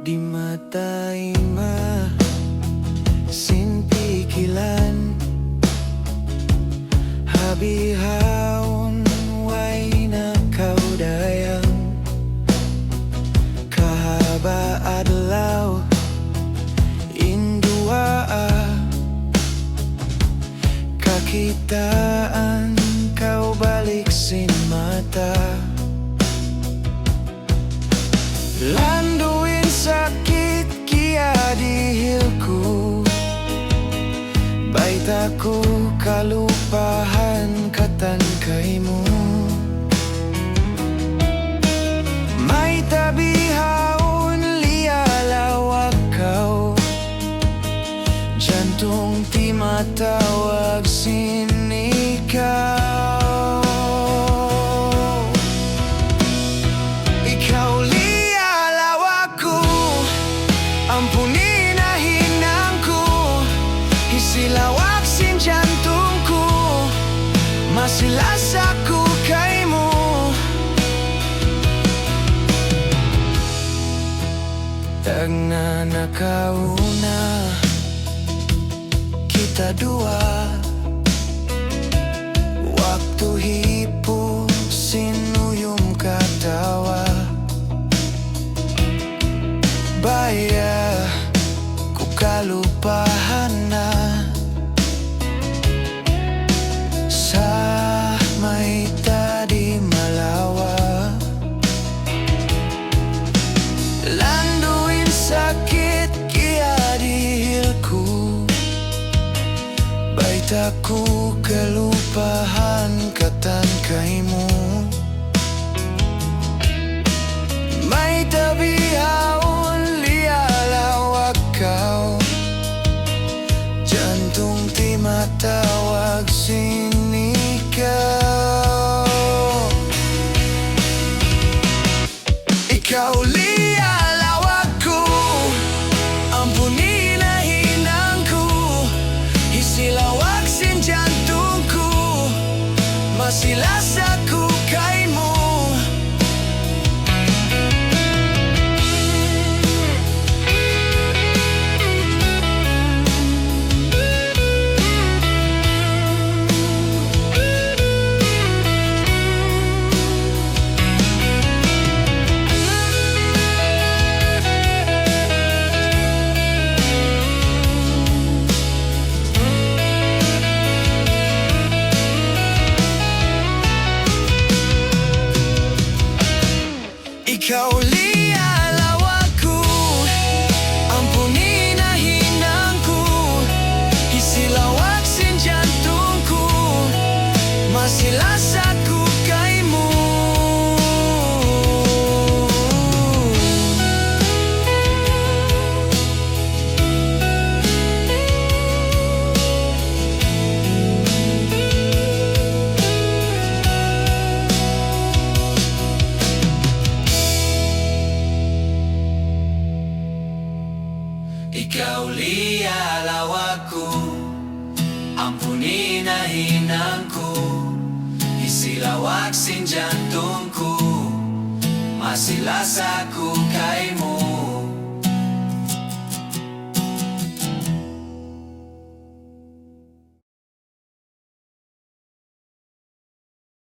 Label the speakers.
Speaker 1: Di mata ima sin pikilan habihaon way na kaudayang kahaba adlaw indua kakitaan kau balik sin mata landuin sakit kia dihilku bait aku kalupahan katan kaimu may tabihaon lialaw kau jantung ti matawag sinikaw ampunin na hinangku, isilawak sin jantungku, masilas aku kaimu. Tagnanakauna kita dua, waktu hipo sinuyum katawa. Baya ku kalupahan na sa may tadi malawa landuin sakit kia dihilku bait aku kalupahan katan kaimu may tabihaw jantung ti matawag sinikaw ikaw lialaw ako ampunin na hinangku isilawag sin jantungku masilas ako kaimu ikaw lialaw ako ampunin na hinangku isilawag sin jantungku masilas ako kaimu ikaw lialaw ako ampunin na hinangku isilawag sin jantungku masilas ako kaimu